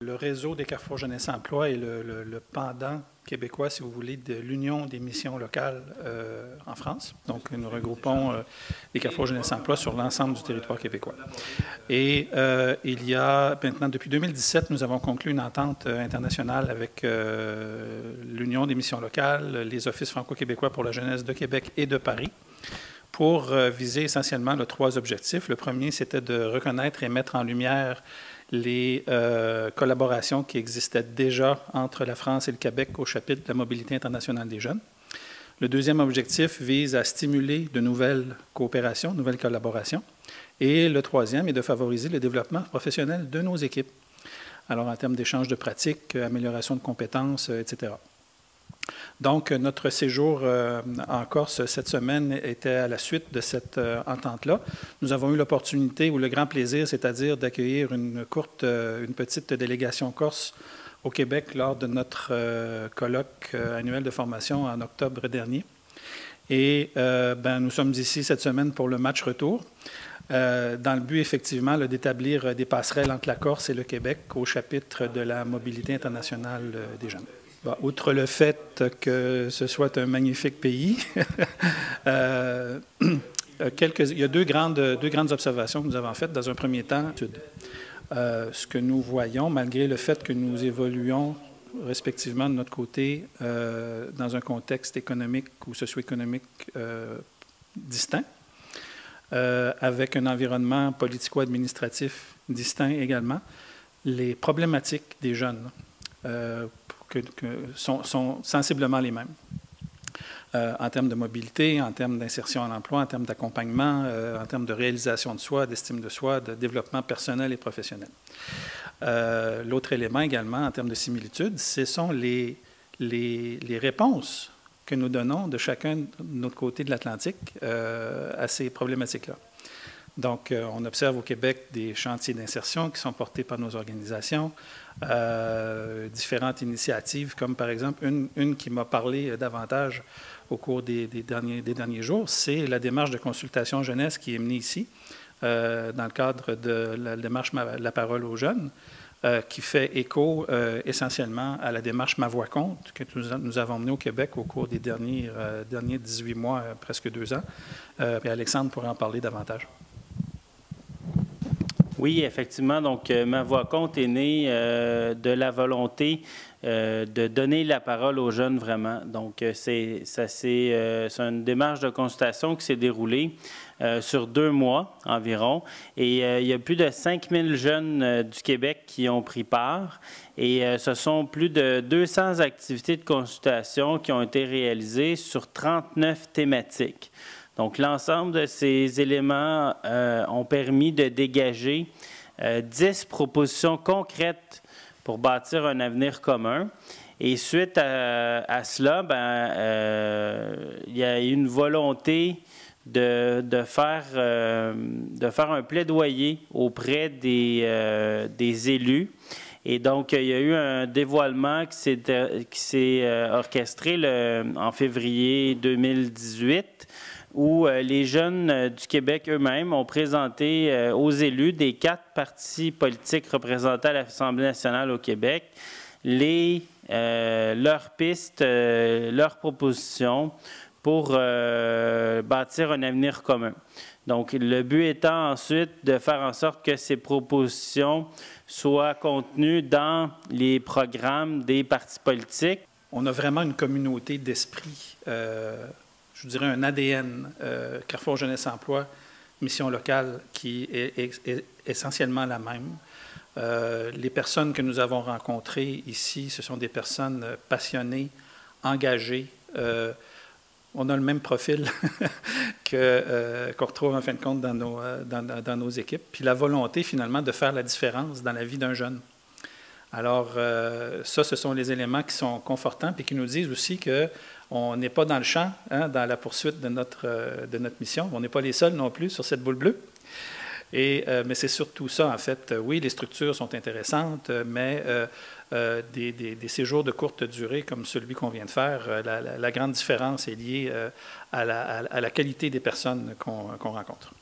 Le réseau des Carrefour Jeunesse Emploi est le pendant québécois, si vous voulez, de l'Union des missions locales en France. Donc, nous regroupons les Carrefour Jeunesse Emploi sur l'ensemble du territoire québécois. Et il y a maintenant, depuis 2017, nous avons conclu une entente internationale avec l'Union des missions locales, les offices franco-québécois pour la jeunesse de Québec et de Paris, pour viser essentiellement trois objectifs. Le premier, c'était de reconnaître et mettre en lumière les collaborations qui existaient déjà entre la France et le Québec au chapitre de la mobilité internationale des jeunes. Le deuxième objectif vise à stimuler de nouvelles coopérations, de nouvelles collaborations. Et le troisième est de favoriser le développement professionnel de nos équipes. Alors, en termes d'échange de pratiques, amélioration de compétences, etc. Donc, notre séjour en Corse cette semaine était à la suite de cette entente-là. Nous avons eu l'opportunité ou le grand plaisir, c'est-à-dire d'accueillir une petite délégation corse au Québec lors de notre colloque annuel de formation en octobre dernier. Et nous sommes ici cette semaine pour le match retour, dans le but effectivement d'établir des passerelles entre la Corse et le Québec au chapitre de la mobilité internationale des jeunes. Bon, outre le fait que ce soit un magnifique pays, il y a deux grandes observations que nous avons faites dans un premier temps. Ce que nous voyons, malgré le fait que nous évoluons respectivement de notre côté dans un contexte économique ou socio-économique distinct, avec un environnement politico-administratif distinct également, les problématiques des jeunes sont sensiblement les mêmes. En termes de mobilité, en termes d'insertion à l'emploi, en termes d'accompagnement, en termes de réalisation de soi, d'estime de soi, de développement personnel et professionnel. L'autre élément également, en termes de similitude, ce sont les réponses que nous donnons de chacun de notre côté de l'Atlantique à ces problématiques-là. Donc, on observe au Québec des chantiers d'insertion qui sont portés par nos organisations, différentes initiatives, comme par exemple une qui m'a parlé davantage au cours des derniers jours, c'est la démarche de consultation jeunesse qui est menée ici, dans le cadre de la démarche La parole aux jeunes, qui fait écho essentiellement à la démarche Ma voix compte que nous avons menée au Québec au cours des derniers 18 mois, presque 2 ans. Et Alexandre pourrait en parler davantage. Oui, effectivement. Donc, Ma voix compte est née de la volonté de donner la parole aux jeunes vraiment. Donc, c'est une démarche de consultation qui s'est déroulée sur 2 mois environ. Et il y a plus de 5000 jeunes du Québec qui ont pris part. Et ce sont plus de 200 activités de consultation qui ont été réalisées sur 39 thématiques. Donc, l'ensemble de ces éléments ont permis de dégager 10 propositions concrètes pour bâtir un avenir commun. Et suite à cela, il y a eu une volonté de faire un plaidoyer auprès des élus. Et donc, il y a eu un dévoilement qui s'est orchestré en février 2018, où les jeunes du Québec eux-mêmes ont présenté aux élus des 4 partis politiques représentés à l'Assemblée nationale au Québec leurs pistes, leurs propositions pour bâtir un avenir commun. Donc, le but étant ensuite de faire en sorte que ces propositions soient contenues dans les programmes des partis politiques. On a vraiment une communauté d'esprit, je dirais un ADN, Carrefour Jeunesse Emploi, mission locale, qui est essentiellement la même. Les personnes que nous avons rencontrées ici, ce sont des personnes passionnées, engagées. On a le même profil qu'on retrouve en fin de compte dans nos équipes. Puis la volonté finalement de faire la différence dans la vie d'un jeune. Alors ça, ce sont les éléments qui sont confortants et qui nous disent aussi qu'on n'est pas dans le champ, dans la poursuite de notre mission. On n'est pas les seuls non plus sur cette boule bleue. Mais c'est surtout ça, en fait. Oui, les structures sont intéressantes, mais des séjours de courte durée comme celui qu'on vient de faire, la grande différence est liée à la qualité des personnes qu'on rencontre.